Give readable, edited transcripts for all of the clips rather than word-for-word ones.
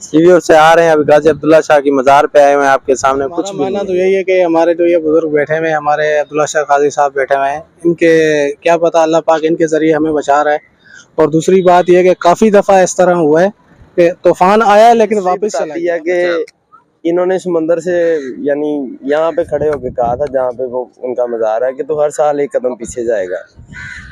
Severe से आ रहे हैं, अभी गाजी अब्दुल्ला शाह की मज़ार पे आए हुए हैं, आपके सामने कुछ भी मानना नहीं तो है। यही है कि हमारे जो ये बुजुर्ग बैठे हुए हैं, हमारे अब्दुल्ला शाह काजी साहब बैठे हुए हैं, इनके क्या पता अल्लाह पाक इनके जरिए हमें बचा रहा है। और दूसरी बात यह है कि काफी दफा इस तरह हुआ है कि तूफान आया लेकिन वापस चला गया। कि इन्होंने समंदर से यानी यहाँ पे खड़े होकर कहा था जहाँ पे वो उनका मज़ार है कि तो हर साल एक कदम पीछे जाएगा,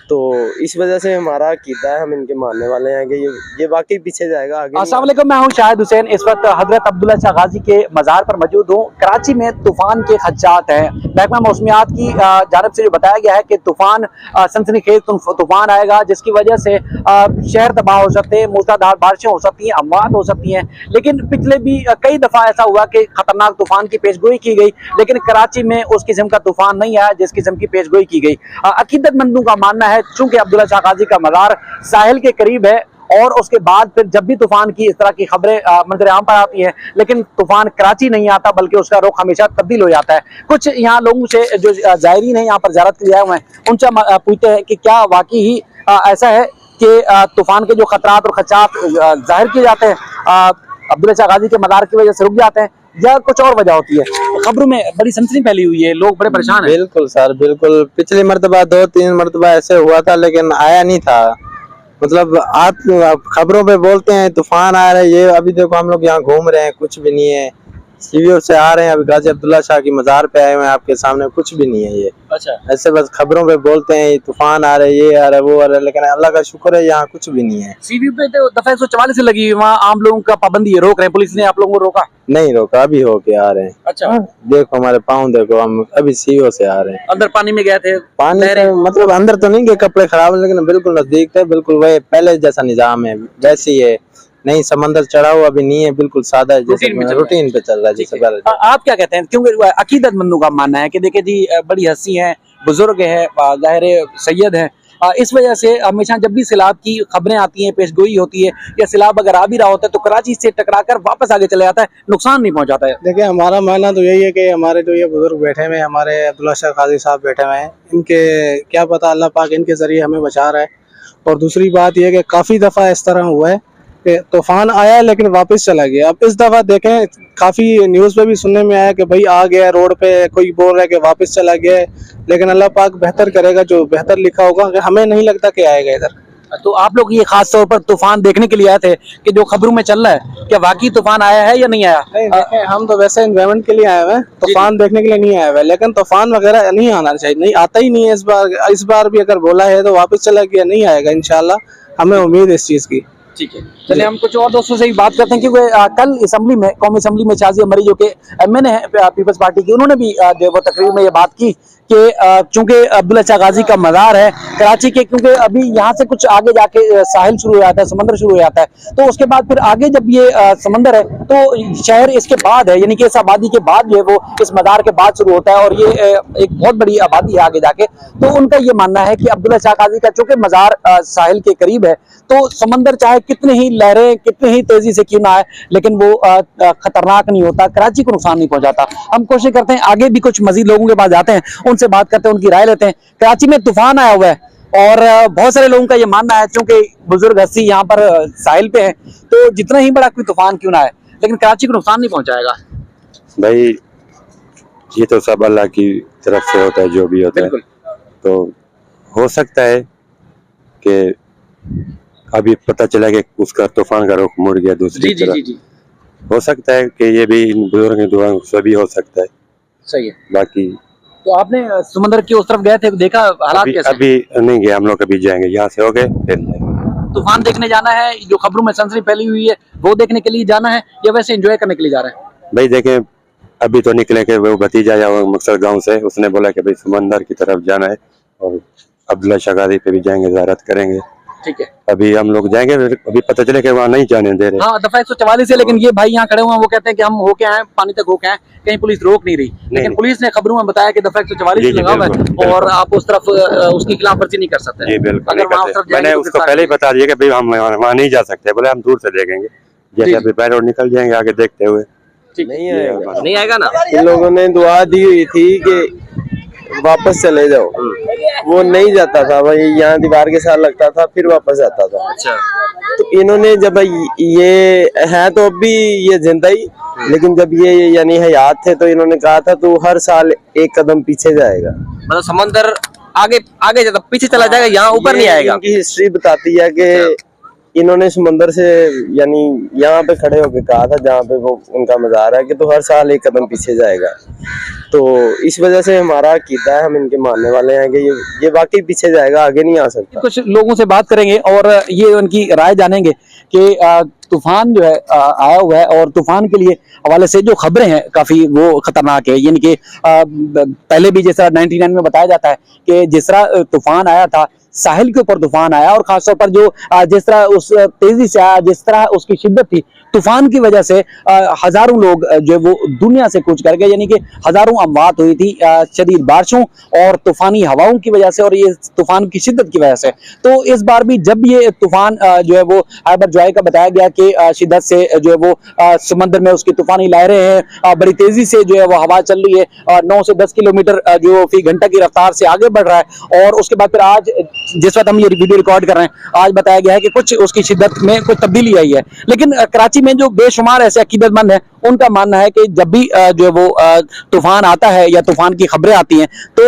तो इस वजह से हमारा अकीदा है, हम इनके मानने वाले हैं कि ये वाकई पीछे जाएगा आगे। अस्सलाम वालेकुम, मैं हूं शाहिद हुसैन। इस वक्त हजरत अब्दुल्ला शाह गाजी के मज़ार पर मौजूद हूं। कराची में तूफान के खदशात हैं। महकमा मौसमियात की जानब से जो बताया गया है कि तूफान सनसनीखेज तूफान आएगा, जिसकी वजह से शहर तबाह हो सकते हैं, मूसलाधार बारिशें हो सकती हैं, अमवात हो सकती हैं। लेकिन पिछले भी कई दफ़ा ऐसा हुआ कि खतरनाक तूफान की पेशगोई की गई, लेकिन कराची में उस किस्म का तूफान नहीं आया जिस किस्म की पेशगोई की गई। अकीदतमंदों का मानना है चूंकि अब्दुल्ला शाह गाजी का मज़ार साहिल के करीब है और उसके बाद फिर जब भी तूफान की इस तरह की खबरें मंजर आम पर आती हैं, लेकिन तूफान कराची नहीं आता बल्कि उसका रुख हमेशा तब्दील हो जाता है। कुछ यहाँ लोगों से जो ज़ायरीन हैं यहाँ पर ज़ियारत के लिए आए हुए हैं, उनसे पूछते हैं कि क्या वाकई ही ऐसा है कि तूफान के जो खतरात और खदशात जाहिर किए जाते हैं अब्दुल्ला शाह गाजी के मज़ार की वजह से रुक जाते हैं, या कुछ और वजह होती है? खबरों में बड़ी सनसनी फैली हुई है, लोग बड़े परेशान हैं। बिल्कुल सर, बिल्कुल। पिछली मरतबा 2-3 मरतबा ऐसे हुआ था लेकिन आया नहीं था। मतलब आप खबरों पे बोलते हैं तूफान आ रहा है, ये अभी देखो हम लोग यहाँ घूम रहे हैं, कुछ भी नहीं है। सीवियर से आ रहे हैं, अभी गाजी अब्दुल्ला शाह की मज़ार पे आए हुए हैं, आपके सामने कुछ भी नहीं है। ये अच्छा, ऐसे बस खबरों पे बोलते हैं तूफान आ रहा है, ये आ रहा है, वो आ रहा है, लेकिन अल्लाह का शुक्र है यहाँ कुछ भी नहीं है। सीवी पे तो दफा 144 से लगी हुई, वहाँ आम लोगों का पाबंदी है, रोक रहे हैं, पुलिस ने आप लोगों को रोका? नहीं रोका, अभी होके आ रहे हैं। अच्छा, देखो हमारे पाँव देखो, हम अभी सीवियर से आ रहे हैं। अंदर पानी में गए थे? पानी से मतलब अंदर तो नहीं गए, कपड़े खराब, लेकिन बिल्कुल नजदीक थे, बिल्कुल वही पहले जैसा निजाम है वैसे ही है। नहीं समंदर चढ़ा हुआ अभी नहीं है, बिल्कुल सादा है, जैसे रूटीन पे चल रहा है जैसे पहले। आप क्या कहते हैं? क्योंकि अकीदतमंदों का मानना है कि देखिए जी बड़ी हस्ती है, बुजुर्ग है, ज़ाहिर सैयद है, इस वजह से हमेशा जब भी सैलाब की खबरें आती हैं, पेशगोई होती है या सैलाब अगर आ भी रहा होता है तो कराची से टकराकर वापस आगे चले जाता है, नुकसान नहीं पहुंचाता है। देखिए हमारा मानना तो यही है कि हमारे जो ये बुजुर्ग बैठे हुए हैं, हमारे अब्दुल्ला शाह काजी साहब बैठे हुए हैं, इनके क्या पता अल्लाह पाक इनके जरिए हमें बचा रहा है। और दूसरी बात यह है कि काफी दफा इस तरह हुआ है कि तूफान आया लेकिन वापस चला गया। अब इस दफा देखें, काफी न्यूज पे भी सुनने में आया कि भाई आ गया रोड पे, कोई बोल रहा है कि वापस चला गया है, लेकिन अल्लाह पाक बेहतर करेगा, जो बेहतर लिखा होगा। हमें नहीं लगता कि आएगा इधर। तो आप लोग ये खास तौर पर तूफान देखने के लिए आए थे कि जो खबरों में चल रहा है, क्या वाकई तूफान आया है या नहीं आया? नहीं देखें, हम तो वैसे एनवायरनमेंट के लिए आए हुए हैं, तूफान देखने के लिए नहीं आए हुए, लेकिन तूफान वगैरह नहीं आना चाहिए, नहीं आता ही नहीं है इस बार भी अगर बोला है तो वापस चला गया, नहीं आएगा इंशाल्लाह, हमें उम्मीद है इस चीज की। ठीक है, चलिए हम कुछ और दोस्तों से भी बात करते हैं, क्योंकि कल असेंबली में, कौमी असेंबली में शाजिया मरी जो कि एमएनए है पीपल्स पार्टी की, उन्होंने भी जो वो तकरीर में ये बात की कि चूंकि अब्दुल्ला शाह गाजी का मज़ार है कराची के, क्योंकि अभी यहाँ से कुछ आगे जाके साहिल शुरू हो जाता है, समंदर शुरू हो जाता है, तो उसके बाद फिर आगे जब ये समंदर है तो शहर इसके बाद है, यानी कि इस आबादी के बाद जो है वो इस मज़ार के बाद शुरू होता है, और ये एक बहुत बड़ी आबादी है आगे जाके। तो उनका ये मानना है कि अब्दुल्ला शाह गाजी का चूंकि मज़ार साहिल के करीब है, तो समंदर चाहे कितने ही लहरें कितने ही तेजी से क्यों ना आए, लेकिन वो खतरनाक नहीं होता, कराची को नुकसान नहीं पहुंचाता। हम कोशिश करते हैं आगे भी कुछ मजीद लोगों के पास जाते हैं, उनसे बात करते हैं, उनकी राय लेते हैं। कराची में तूफान आया हुआ है और बहुत सारे लोगों का ये मानना है, चूंकि बुजुर्ग हस्ती यहाँ पर साहिल पे है, तो जितना ही बड़ा कोई तूफान क्यों ना आए, लेकिन कराची को नुकसान नहीं पहुंचाएगा। भाई ये तो सब अल्लाह की तरफ से होता है, जो भी होता है। तो हो सकता है कि अभी पता चला कि उसका तूफान का रुख मुड़ गया दूसरी तरफ। हो सकता है कि ये भी इन बुजुर्गों की दुआ से भी हो सकता है। सही है। बाकी तो आपने समंदर की उस तरफ गए थे, देखा हालात कैसे? अभी नहीं गए, हम लोग अभी जाएंगे, यहाँ से हो गए फिर तूफान देखने जाना है, जो खबरों में सनसनी फैली हुई है वो देखने के लिए जाना है या वैसे एंजॉय करने के लिए जा रहे हैं? भाई देखें, अभी तो निकले के वो भतीजा या मकसद गांव से, उसने बोला कि भाई समंदर की तरफ जाना है और अब्दुल्ला शाह गाजी पे भी जाएंगे, ज़ियारत करेंगे। ठीक है, अभी हम लोग जाएंगे, अभी पता चले कि वहाँ नहीं जाने दे रहे। हाँ, दफा 144 है, लेकिन ये भाई यहाँ खड़े हुए हैं, वो कहते हैं कि हम होके आए, पानी तक होके आए, कहीं पुलिस रोक नहीं रही, लेकिन पुलिस ने खबरों में बताया कि दफा 144 लगा हुआ है और आप उस तरफ उसकी खिलाफ वर्जी नहीं कर सकते। जी बिल्कुल, अगर वहाँ उस तरफ मैंने उसको पहले ही बता दिया कि भाई हम वहाँ नहीं जा सकते, बोले हम दूर से देखेंगे, जैसे अभी पैर और निकल जाएंगे आगे देखते हुए। नहीं आएगा, नहीं आएगा ना। इन लोगों ने दुआ दी हुई थी कि वापस चले जाओ, वो नहीं जाता था भाई, यहाँ दीवार के साथ लगता था फिर वापस जाता था। अच्छा। तो इन्होंने जब ये है तो अब भी ये जिंदा ही, लेकिन जब ये यानी हयात थे तो इन्होंने कहा था तू हर साल एक कदम पीछे जाएगा, मतलब समंदर आगे आगे जाता पीछे चला जाएगा, यहाँ ऊपर नहीं आएगा। इनकी हिस्ट्री बताती है कि इन्होंने समंदर से यानी यहाँ पे खड़े होकर कहा था जहाँ पे वो उनका मज़ार है कि तो हर साल एक कदम पीछे जाएगा। तो इस वजह से हमारा अकीदा है, हम इनके मानने वाले हैं कि ये वाकई पीछे जाएगा, आगे नहीं आ सकता। कुछ लोगों से बात करेंगे और ये उनकी राय जानेंगे कि तूफान जो है आया हुआ है और तूफान के लिए हवाले से जो खबरें हैं काफी वो खतरनाक है। यानी कि पहले भी जैसा 99 में बताया जाता है कि जिस तरह तूफान आया था, साहिल के ऊपर तूफान आया और खासतौर पर जो जिस तरह उस तेजी से आया, जिस तरह उसकी शिद्दत थी, तूफान की वजह से हजारों लोग जो वो दुनिया से कूच कर गए। यानी कि हजारों अमवात हुई थी शदीद बारिशों और तूफानी हवाओं की वजह से और ये तूफान की शिद्दत की वजह से। तो इस बार भी जब ये तूफान जो है वो हाइबर जोए का बताया गया कि शिद्दत से जो है वो समंदर में उसकी तूफानी लहरें हैं, बड़ी तेजी से जो है वो हवा चल रही है, 9 से 10 किलोमीटर जो फी घंटा की रफ्तार से आगे बढ़ रहा है। और उसके बाद फिर आज जिस वक्त हम ये वीडियो रिकॉर्ड कर रहे हैं, आज बताया गया है कि कुछ उसकी शिद्दत में कुछ तब्दीली आई है। लेकिन कराची में जो बेशुमार ऐसे अकीदतमंद हैं, उनका मानना है कि जब भी जो है वो तूफान आता है या तूफान की खबरें आती हैं तो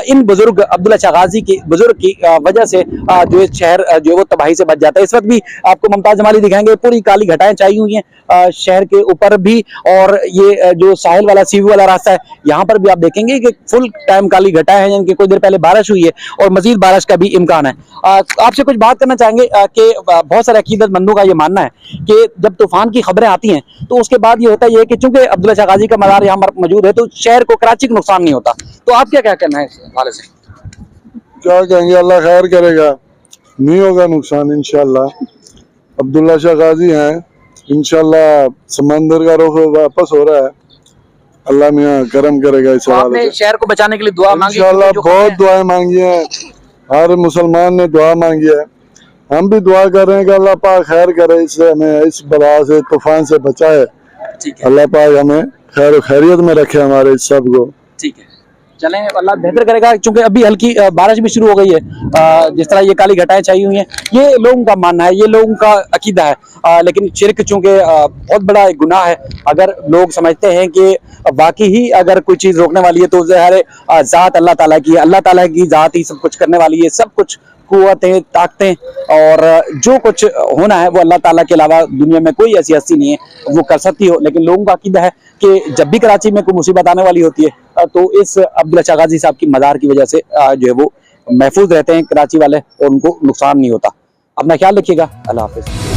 इन बुजुर्ग अब्दुल्ला शाह गाजी की बुजुर्ग की वजह से जो शहर जो है वो तबाही से बच जाता है। इस वक्त भी आपको मुमताज जमाली दिखाएंगे, पूरी काली घटाएं छाई हुई हैं शहर के ऊपर भी, और ये जो साहिल वाला सीवी वाला रास्ता है यहाँ पर भी आप देखेंगे कि फुल टाइम काली घटाएं हैं, जिनकी कुछ देर पहले बारिश हुई है और मजीद बारिश का भी इम्कान है। आपसे कुछ बात करना चाहेंगे कि बहुत सारे अकीदतमंदों का ये मानना है कि जब तूफान की खबरें आती हैं तो उसके बाद ये होता है कि चूंकि अब्दुल्ला शाह गाजी का मज़ार यहाँ पर मौजूद है तो शहर को, कराची को नुकसान नहीं होता। तो आप क्या कहना है इस हवाले से? क्या कहेंगे, अल्लाह खैर करेगा, नहीं होगा नुकसान इंशाल्लाह। अब्दुल्ला शाह गाजी हैं, इंशाल्लाह समंदर का रुख वापस हो रहा है, अल्लाह मियाँ करम करेगा इस हवाले से। शहर को बचाने के लिए दुआ मांगी, इंशाल्लाह बहुत दुआएं मांगी हैं, हर मुसलमान ने दुआ मांगी है, हम भी दुआ कर रहे हैं कि अल्लाह पाक खैर करे, इससे हमें इस बला से तूफान से बचाए, अल्लाह पाक हमें खैर खैरियत में रखे हमारे सब को। ठीक है, चलें, अल्लाह बेहतर करेगा। क्योंकि अभी हल्की बारिश भी शुरू हो गई है, जिस तरह ये काली घटाएं छाई हुई हैं, ये लोगों का मानना है, ये लोगों का अकीदा है। लेकिन शिरक चूंकि बहुत बड़ा एक गुनाह है, अगर लोग समझते हैं कि वाकई ही अगर कोई चीज़ रोकने वाली है तो ज़ाहिर ज़ात अल्लाह ताला की, अल्लाह ताला की ज़ात ही सब कुछ करने वाली है, सब कुछ कुव्वतें, ताकतें और जो कुछ होना है वो अल्लाह ताला के अलावा दुनिया में कोई ऐसी हस्ती नहीं है वो कर सकती हो। लेकिन लोगों का अकीदा है कि जब भी कराची में कोई मुसीबत आने वाली होती है तो इस अब्दुल्ला शाह गाजी साहब की मज़ार की वजह से जो है वो महफूज रहते हैं कराची वाले और उनको नुकसान नहीं होता। अपना ख्याल रखिएगा, अल्लाह हाफिज़।